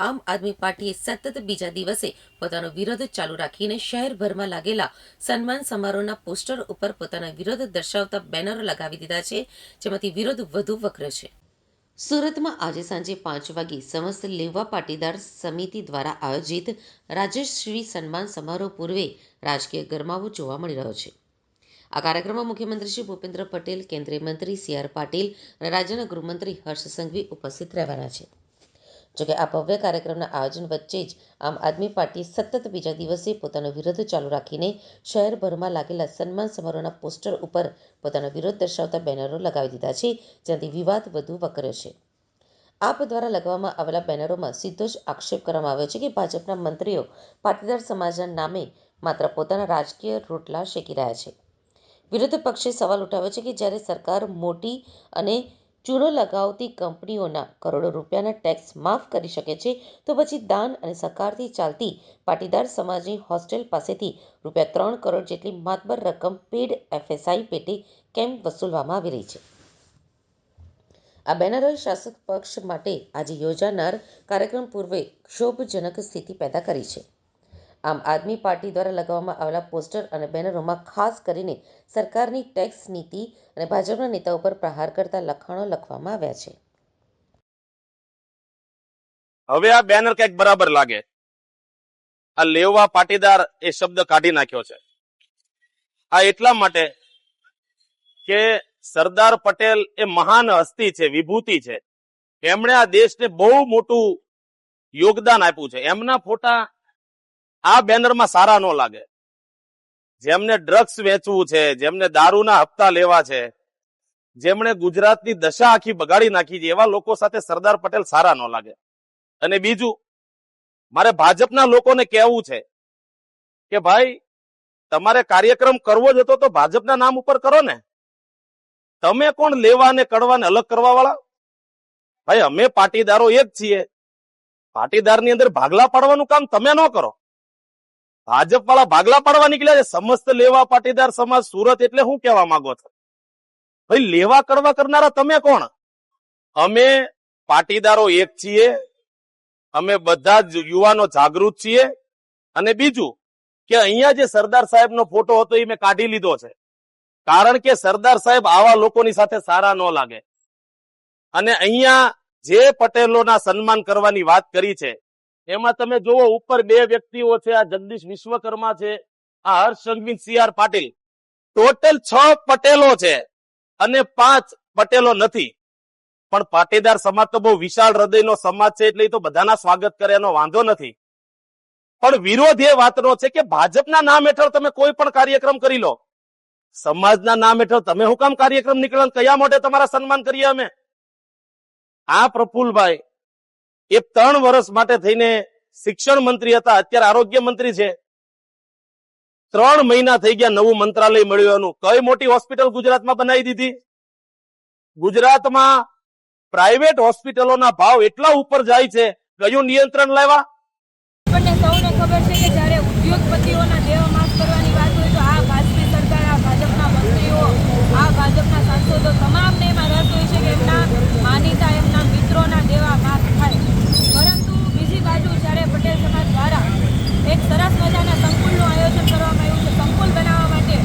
આમ આદમી પાર્ટીએ સતત બીજા દિવસે પોતાનો વિરોધ ચાલુ રાખીને શહેરભરમાં લાગેલા સન્માન સમારોહના પોસ્ટર ઉપર પોતાના વિરોધ દર્શાવતા બેનરો લગાવી દીધા છે, જેમાંથી વિરોધ વધુ વકર્યો છે. સુરતમાં આજે સાંજે 5 વાગે સમસ્ત લેવા પાટીદાર સમિતિ દ્વારા આયોજિત રાજ્યશ્રી સન્માન સમારોહ પૂર્વે રાજકીય ગરમાવો જોવા મળી રહ્યો છે. આ કાર્યક્રમમાં મુખ્યમંત્રી શ્રી ભૂપેન્દ્ર પટેલ, કેન્દ્રીય મંત્રી સી.આર. પાટીલ અને રાજ્યના ગૃહમંત્રી હર્ષ સંઘવી ઉપસ્થિત રહેવાના છે. જોકે આ ભવ્ય કાર્યક્રમના આયોજન વચ્ચે જ આમ આદમી પાર્ટીએ સતત બીજા દિવસે પોતાનો વિરોધ ચાલુ રાખીને શહેરભરમાં લાગેલા સન્માન સમારોહના પોસ્ટર ઉપર પોતાનો વિરોધ દર્શાવતા બેનરો લગાવી દીધા છે, જેનાથી વિવાદ વધુ વકર્યો છે. આપ દ્વારા લગાવવામાં આવેલા બેનરોમાં સીધો જ આક્ષેપ કરવામાં આવ્યો છે કે ભાજપના મંત્રીઓ પાટીદાર સમાજના નામે માત્ર પોતાના રાજકીય રોટલા શેકી રહ્યા છે. વિરોધ પક્ષે સવાલ ઉઠાવ્યો છે કે જ્યારે સરકાર મોટી અને ચૂનો લગાવતી કંપનીઓના કરોડો રૂપિયાના ટેક્સ માફ કરી શકે છે, તો પછી દાન અને સહકારથી ચાલતી પાટીદાર સમાજની હોસ્ટેલ પાસેથી ₹3 કરોડ જેટલી માતબર રકમ પેડ એફએસઆઈ પેટે કેમ વસૂલવામાં આવી રહી છે? આ બેનરોએ શાસક પક્ષ માટે આજે યોજાનાર કાર્યક્રમ પૂર્વે ક્ષોભજનક સ્થિતિ પેદા કરી છે. આમ આદમી પાર્ટી દ્વારા લગાવવામાં આવેલા પોસ્ટર અને બેનરોમાં ખાસ કરીને સરકારની ટેક્સ નીતિ અને ભાજપના નેતાઓ પર પ્રહાર કરતા લખાણો લખવામાં આવ્યા છે. હવે આ બેનર કંઈક બરાબર લાગે. આ લેવા પાટીદાર એ શબ્દ કાઢી નાખ્યો છે. આ એટલા માટે કે સરદાર પટેલ એ મહાન હસ્તી છે, વિભૂતિ છે. એમણે આ દેશને બહુ મોટું યોગદાન આપ્યું છે. એમના ફોટા આ બેનરમાં સારા ન લાગે. જેમને ડ્રગ્સ વેચવું છે, જેમને દારૂના હપ્તા લેવા છે, જેમણે ગુજરાતની દશા આખી બગાડી નાખી છે, એવા લોકો સાથે સરદાર પટેલ સારા ન લાગે. અને બીજું, મારે ભાજપના લોકોને કહેવું છે કે ભાઈ, તમારે કાર્યક્રમ કરવો જ હતો તો ભાજપના નામ ઉપર કરો ને. તમે કોણ લેવા ને કડવાને અલગ કરવા વાળા? ભાઈ, અમે પાટીદારો એક જ છીએ. પાટીદારની અંદર ભાગલા પાડવાનું કામ તમે ન કરો. ભાજપ વાળા ભાગલા પાડવા નીકળ્યા છે. સમસ્ત લેવા પાટીદાર સમાજ સુરત એટલે શું કહેવા માંગો છો? ભાઈ, લેવા કડવા કરનારા તમે કોણ? અમે પાટીદારો એક છીએ. અમે બધા જ યુવાનો જાગૃત છીએ. અને બીજું કે અહીંયા જે સરદાર સાહેબનો ફોટો હતો એ મેં કાઢી લીધો છે, કારણ કે સરદાર સાહેબ આવા લોકોની સાથે સારા ન લાગે. અને અહીંયા જે પટેલોના સન્માન કરવાની વાત કરી છે એમાં તમે જુઓ, ઉપર 2 વ્યક્તિઓ છે. આ જગદીશ વિશ્વકર્મા છે, આ હર્ષ સંઘવી, સી.આર. પાટીલ. ટોટલ 6 પટેલો છે અને 5 પટેલો નથી. પણ પાટીદાર સમાજ તો બહુ વિશાળ હૃદયનો સમાજ છે, એટલે એ તો બધાના સ્વાગત કરે, એનો વાંધો નથી. પણ વિરોધ એ વાતનો છે કે ભાજપના નામ હેઠળ તમે કોઈ પણ કાર્યક્રમ કરી લો, સમાજના નામ હેઠળ તમે શું કામ કાર્યક્રમ નીકળ્યા? કયા માટે તમારા સન્માન કરીએ અમે? આ પ્રફુલભાઈ એ 3 વર્ષ માટે થઈને શિક્ષણ મંત્રી હતા, અત્યારે આરોગ્ય મંત્રી છે. 3 મહિના થઈ ગયા નવું મંત્રાલય મળ્યું એનું. કઈ મોટી હોસ્પિટલ ગુજરાતમાં બનાવી દીધી? ગુજરાતમાં પ્રાઇવેટ હોસ્પિટલોના ભાવ એટલા ઉપર જાય છે, કયું નિયંત્રણ લાવ્યા? આપણને સૌને ખબર છે કે જ્યારે ઉદ્યોગપતિઓના દેવા માફ કરવાની વાત હોય તો આ ભાજપી સરકાર, આ ભાજપના મંત્રીઓ, આ ભાજપના સાંસદો તમામને એમાં રસ હોય છે કે એમના માનીતા, એમના મિત્રોના દેવા માફ થાય. પરંતુ બીજી બાજુ જ્યારે પટેલ સમાજ દ્વારા એક સરસ મજાના સંકુલનું આયોજન કરવામાં આવ્યું છે, સંકુલ બનાવવા માટે,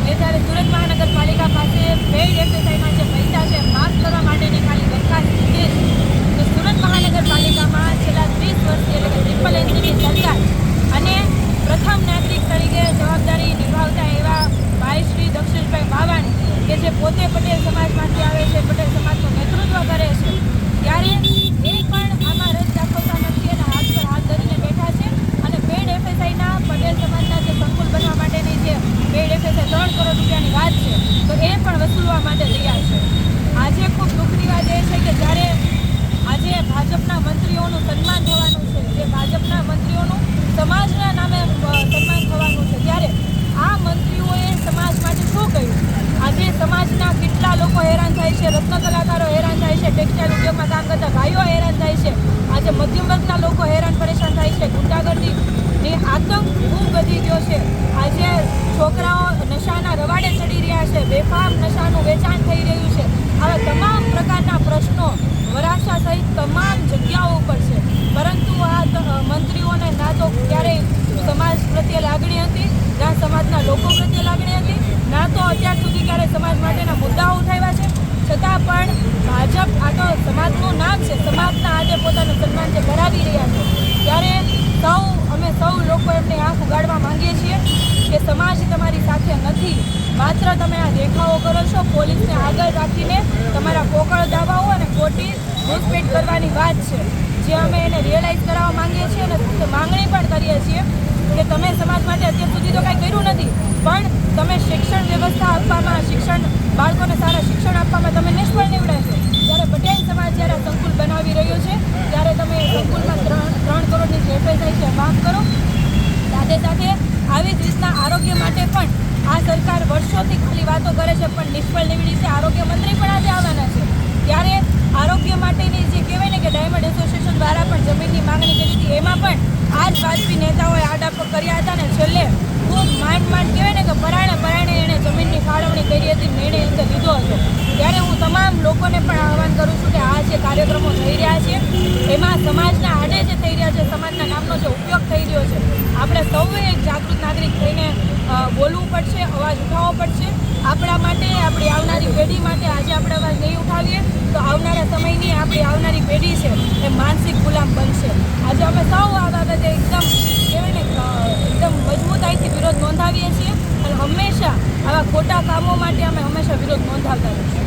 એ જ્યારે સુરત મહાનગરપાલિકા પાસે પેઇડ એફએસઆઈના જે પૈસા છે માફ કરવા માટેની ખાલી દરખાસ્ત છે, તો સુરત મહાનગરપાલિકામાં છેલ્લા 30 વર્ષથી, એટલે કે ટ્રિપલ એન્જિનની સરકાર અને પ્રથમ નાગરિક તરીકે જવાબદારી નિભાવતા એવા ભાઈ શ્રી દક્ષેશભાઈ બાવાણી, કે જે પોતે પટેલ સમાજમાંથી આવે છે, પટેલ સમાજનું નેતૃત્વ કરે છે, ત્યારે એ પણ આમાં રસ દાખવતા નથી અને હાથ પર હાથ ધરીને બેઠા છે. અને પેડ એફએસઆઈના પટેલ સમાજના જે સંકુલ બનવા માટેની જે પેડ એફએસઆઈ 3 કરોડ રૂપિયાની વાત છે, તો એ પણ વસૂલવા માટે તૈયાર છે. આજે ખૂબ દુઃખની વાત એ છે કે જ્યારે આજે ભાજપના મંત્રીઓનું સન્માન થવાનું છે, જે ભાજપના મંત્રીઓનું સમાજના નામે સન્માન થવાનું છે, ત્યારે આ મંત્રીઓએ સમાજ માટે શું કર્યું? આજે સમાજના કેટલા લોકો હેરાન થાય છે, રત્ન કલાકારો હેરાન થાય છે, ટેક્સટાઇલ ઉદ્યોગમાં કામ કરતા ભાઈઓ હેરાન થાય છે, આજે મધ્યમ વર્ગના લોકો હેરાન પરેશાન થાય છે, ગુંડાગર્દીની આતંક ખૂબ વધી ગયો છે. આજે છોકરાઓ નશાના રવાડે ચડી રહ્યા છે, બેફામ નશાનું વેચાણ થઈ રહ્યું છે. આવા તમામ પ્રકારના પ્રશ્નો વરાછા સહિત તમામ જગ્યાઓ ઉપર છે. પરંતુ આ સમાજ તમારી સાથે નથી. માત્ર તમે આ દેખાવો કરો છો પોલીસને આગળ રાખીને તમારા પોકળ દાવાઓ અને ખોટી ઘૂસપેઠ કરવાની વાત છે, જે અમે એને રિયલાઇઝ કરાવવા માંગીએ છીએ અને માંગણી પણ કરીએ છીએ કે તમે સમાજ માટે અત્યાર સુધી તો કાંઈ કર્યું નથી, પણ તમે શિક્ષણ વ્યવસ્થા આપવામાં બાળકોને સારા શિક્ષણ આપવામાં તમે નિષ્ફળ નીવડ્યા છો. જ્યારે પટેલ સમાજ જ્યારે સંકુલ બનાવી રહ્યો છે ત્યારે તમે સંકુલમાં 3 કરોડની જે FSI છે માફ કરો. સાથે સાથે આવી જ રીતના આરોગ્ય માટે પણ આ સરકાર વર્ષોથી ખાલી વાતો કરે છે પણ નિષ્ફળ નીવડી છે. આરોગ્ય મંત્રી પણ આજે આવવાના છે, ત્યારે આરોગ્ય માટેની જે કહેવાય ને કે ડાયમંડ એસોસિએશન દ્વારા પણ જમીનની માંગણી કરી હતી, એમાં પણ આ જ વાજબી નેતાઓએ આડાપો કર્યા હતા ને છેલ્લે ખૂબ માંડ કહેવાય ને કે પરાણે એણે જમીનની ફાળવણી કરી હતી, નિર્ણય અંદર લીધો હતો. ત્યારે હું તમામ લોકોને પણ આહવાન કરું છું કે આ જે કાર્યક્રમો થઈ રહ્યા છે એમાં સમાજના આડે જે થઈ રહ્યા છે, સમાજના નામનો જે ઉપયોગ થઈ રહ્યો છે, આપણે સૌએ એક જાગૃત નાગરિક થઈને બોલવું પડશે, અવાજ ઉઠાવવો પડશે. આપણા માટે, આપણી આવનારી પેઢી માટે આજે આપણે અવાજ નહીં ઉઠાવીએ તો આવનારા સમયની આપણી આવનારી પેઢી છે એ માનસિક ગુલામ બનશે. આજે અમે સૌ આ બાબતે એકદમ કહેવાય ને એકદમ મજબૂતાઈથી વિરોધ નોંધાવીએ છીએ અને હંમેશા આવા ખોટા કામો માટે અમે હંમેશા વિરોધ નોંધાવતા રહીશું.